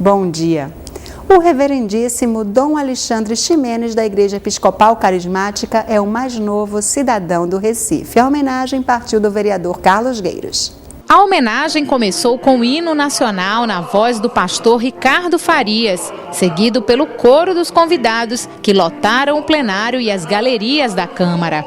Bom dia. O reverendíssimo Dom Alexandre Ximenes, da Igreja Episcopal Carismática, é o mais novo cidadão do Recife. A homenagem partiu do vereador Carlos Gueiros. A homenagem começou com o hino nacional na voz do pastor Ricardo Farias, seguido pelo coro dos convidados, que lotaram o plenário e as galerias da Câmara.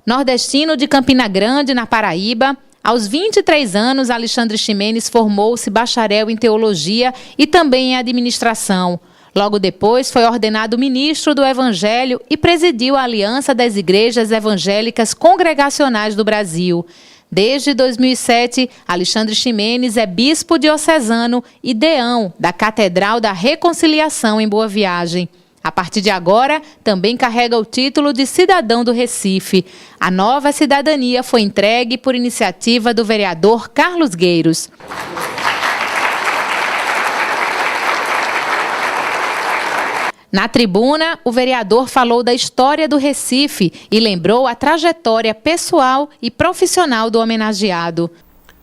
Nordestino de Campina Grande, na Paraíba, aos 23 anos, Alexandre Ximenes formou-se bacharel em teologia e também em administração. Logo depois, foi ordenado ministro do Evangelho e presidiu a Aliança das Igrejas Evangélicas Congregacionais do Brasil. Desde 2007, Alexandre Ximenes é bispo diocesano e deão da Catedral da Reconciliação em Boa Viagem. A partir de agora, também carrega o título de cidadão do Recife. A nova cidadania foi entregue por iniciativa do vereador Carlos Gueiros. Na tribuna, o vereador falou da história do Recife e lembrou a trajetória pessoal e profissional do homenageado.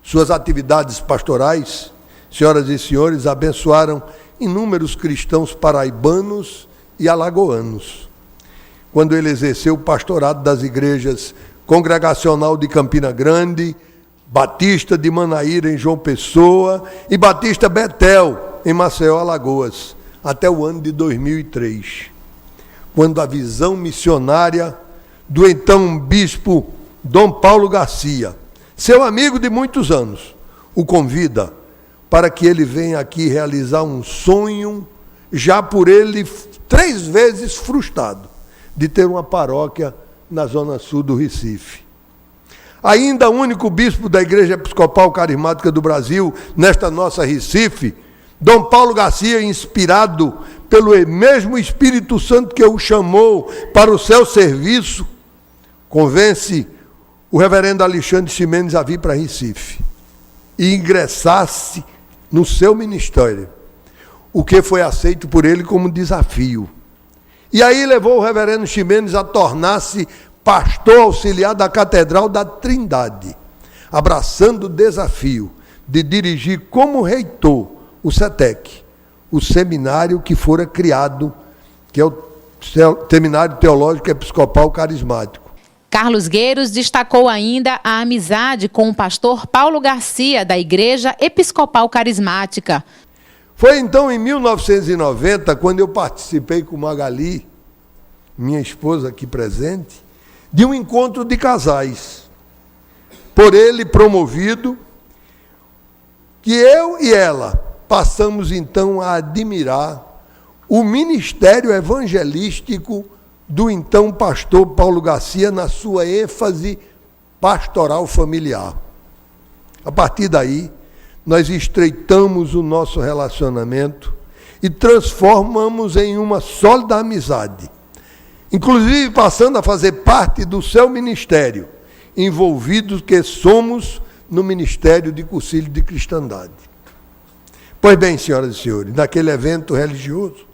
Suas atividades pastorais, senhoras e senhores, abençoaram inúmeros cristãos paraibanos e alagoanos. Quando ele exerceu o pastorado das igrejas Congregacional de Campina Grande, Batista de Manaíra em João Pessoa e Batista Betel em Maceió, Alagoas, até o ano de 2003, quando a visão missionária do então bispo Dom Paulo Garcia, seu amigo de muitos anos, o convida para que ele venha aqui realizar um sonho já por ele 3 vezes frustrado, de ter uma paróquia na zona sul do Recife. Ainda o único bispo da Igreja Episcopal Carismática do Brasil, nesta nossa Recife, Dom Paulo Garcia, inspirado pelo mesmo Espírito Santo que o chamou para o seu serviço, convence o reverendo Alexandre Ximenes a vir para Recife e ingressasse no seu ministério, o que foi aceito por ele como desafio. E aí levou o reverendo Ximenes a tornar-se pastor auxiliar da Catedral da Trindade, abraçando o desafio de dirigir como reitor o SETEC, o seminário que fora criado, que é o Seminário Teológico Episcopal Carismático. Carlos Gueiros destacou ainda a amizade com o pastor Paulo Garcia, da Igreja Episcopal Carismática. Foi então em 1990, quando eu participei com Magali, minha esposa aqui presente, de um encontro de casais, por ele promovido, que eu e ela passamos então a admirar o ministério evangelístico do então pastor Paulo Garcia na sua ênfase pastoral familiar. A partir daí, nós estreitamos o nosso relacionamento e transformamos em uma sólida amizade, inclusive passando a fazer parte do seu ministério, envolvidos que somos no Ministério de Concílio de Cristandade. Pois bem, senhoras e senhores, naquele evento religioso,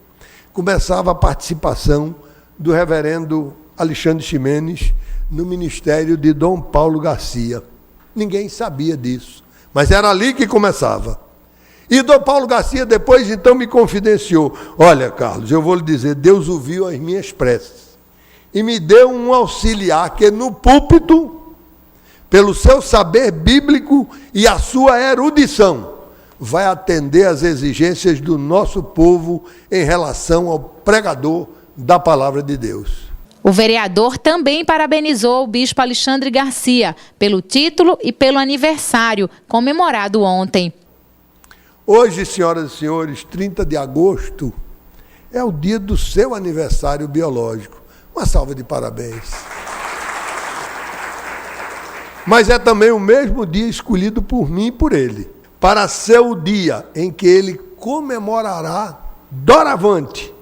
começava a participação do reverendo Alexandre Ximenes no ministério de Dom Paulo Garcia. Ninguém sabia disso, mas era ali que começava. E Dom Paulo Garcia depois então me confidenciou: olha, Carlos, eu vou lhe dizer, Deus ouviu as minhas preces e me deu um auxiliar que no púlpito, pelo seu saber bíblico e a sua erudição, vai atender às exigências do nosso povo em relação ao pregador da palavra de Deus. O vereador também parabenizou o bispo Alexandre Garcia pelo título e pelo aniversário comemorado ontem. Hoje, senhoras e senhores, 30 de agosto, é o dia do seu aniversário biológico. Uma salva de parabéns. Mas é também o mesmo dia escolhido por mim e por ele, para ser o dia em que ele comemorará doravante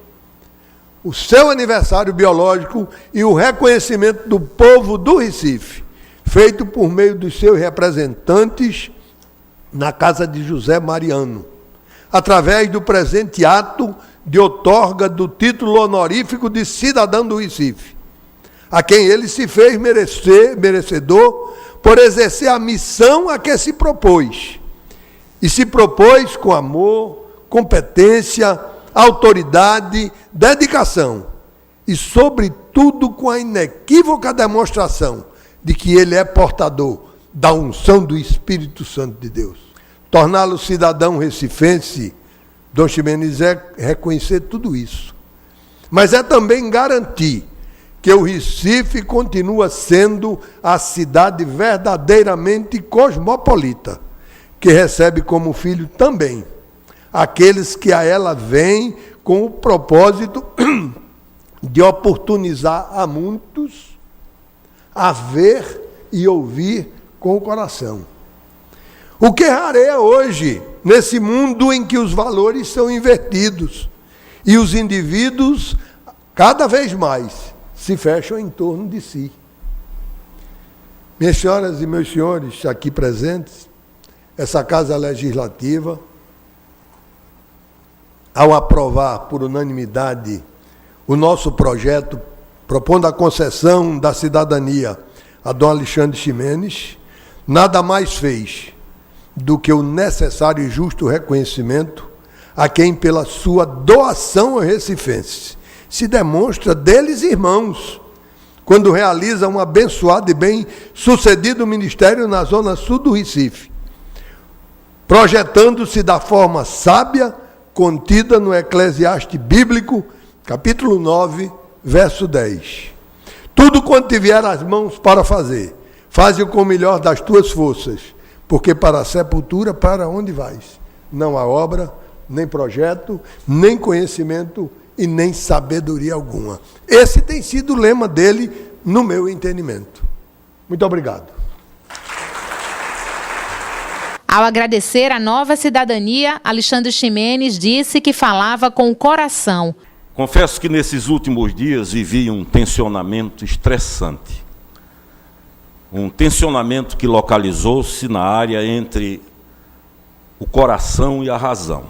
o seu aniversário biológico e o reconhecimento do povo do Recife, feito por meio dos seus representantes na casa de José Mariano, através do presente ato de outorga do título honorífico de cidadão do Recife, a quem ele se fez merecedor por exercer a missão a que se propôs. E se propôs com amor, competência, autoridade, dedicação e, sobretudo, com a inequívoca demonstração de que ele é portador da unção do Espírito Santo de Deus. Torná-lo cidadão recifense, Dom Ximenes, é reconhecer tudo isso. Mas é também garantir que o Recife continua sendo a cidade verdadeiramente cosmopolita, que recebe como filho também aqueles que a ela vêm com o propósito de oportunizar a muitos a ver e ouvir com o coração. O que rareia hoje, nesse mundo em que os valores são invertidos e os indivíduos, cada vez mais, se fecham em torno de si. Minhas senhoras e meus senhores aqui presentes, essa Casa Legislativa, ao aprovar por unanimidade o nosso projeto, propondo a concessão da cidadania a Dom Alexandre Ximenes, nada mais fez do que o necessário e justo reconhecimento a quem, pela sua doação ao recifense, se demonstra deles irmãos, quando realiza um abençoado e bem-sucedido ministério na zona sul do Recife, projetando-se da forma sábia, contida no Eclesiastes Bíblico, capítulo 9, verso 10. Tudo quanto tiver as mãos para fazer, faze-o com o melhor das tuas forças, porque para a sepultura, para onde vais? Não há obra, nem projeto, nem conhecimento e nem sabedoria alguma. Esse tem sido o lema dele, no meu entendimento. Muito obrigado. Ao agradecer a nova cidadania, Alexandre Ximenes disse que falava com o coração. Confesso que nesses últimos dias vivi um tensionamento estressante. Um tensionamento que localizou-se na área entre o coração e a razão.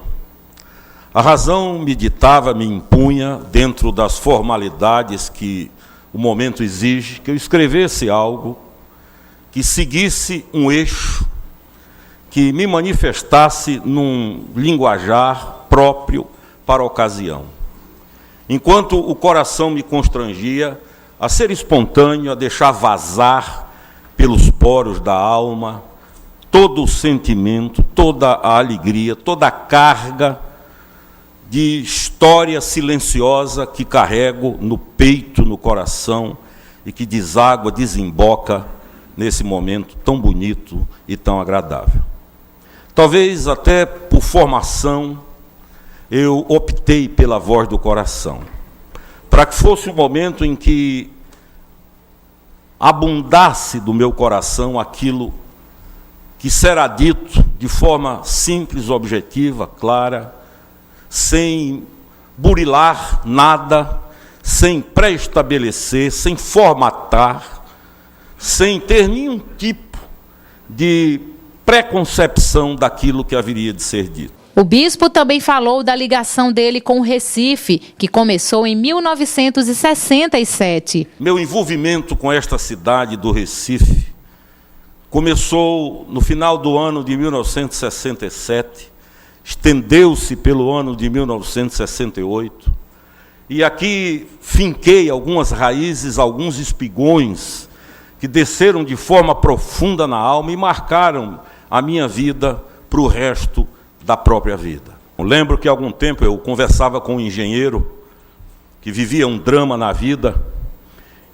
A razão me ditava, me impunha, dentro das formalidades que o momento exige, que eu escrevesse algo que seguisse um eixo, que me manifestasse num linguajar próprio para a ocasião. Enquanto o coração me constrangia a ser espontâneo, a deixar vazar pelos poros da alma todo o sentimento, toda a alegria, toda a carga de história silenciosa que carrego no peito, no coração, e que deságua, desemboca nesse momento tão bonito e tão agradável. Talvez até por formação eu optei pela voz do coração, para que fosse um momento em que abundasse do meu coração aquilo que será dito de forma simples, objetiva, clara, sem burilar nada, sem pré-estabelecer, sem formatar, sem ter nenhum tipo de preconcepção daquilo que haveria de ser dito. O bispo também falou da ligação dele com o Recife, que começou em 1967. Meu envolvimento com esta cidade do Recife começou no final do ano de 1967, estendeu-se pelo ano de 1968, e aqui finquei algumas raízes, alguns espigões, que desceram de forma profunda na alma e marcaram a minha vida para o resto da própria vida. Eu lembro que há algum tempo eu conversava com um engenheiro que vivia um drama na vida,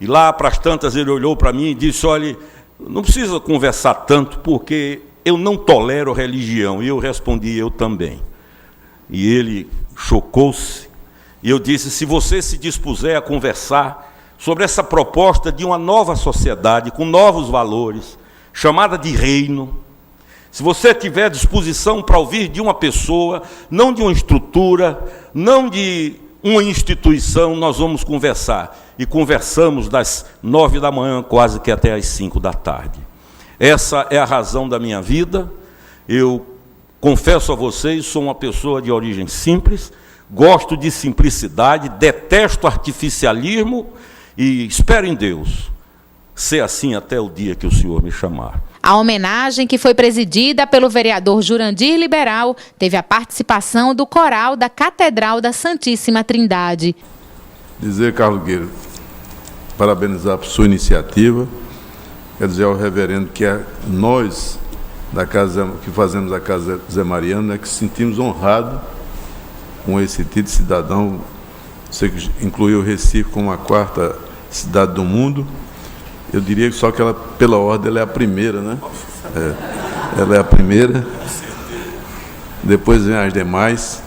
e lá para as tantas ele olhou para mim e disse: olha, não precisa conversar tanto, porque eu não tolero religião. E eu respondi: eu também. E ele chocou-se, e eu disse: se você se dispuser a conversar sobre essa proposta de uma nova sociedade, com novos valores, chamada de reino, se você tiver disposição para ouvir de uma pessoa, não de uma estrutura, não de uma instituição, nós vamos conversar. E conversamos das 9 da manhã, quase que até às 5 da tarde. Essa é a razão da minha vida. Eu confesso a vocês, sou uma pessoa de origem simples, gosto de simplicidade, detesto artificialismo e espero em Deus ser assim até o dia que o senhor me chamar. A homenagem, que foi presidida pelo vereador Jurandir Liberal, teve a participação do coral da Catedral da Santíssima Trindade. Dizer, Carlos Gueiro, parabenizar por sua iniciativa. Quer dizer ao reverendo que nós, da casa, que fazemos a Casa Zé Mariano, que sentimos honrados com esse título de cidadão. Você que incluiu o Recife como a 4ª cidade do mundo. Eu diria que só que ela, pela ordem, ela é a primeira, né? Ela é a primeira. Depois vem as demais.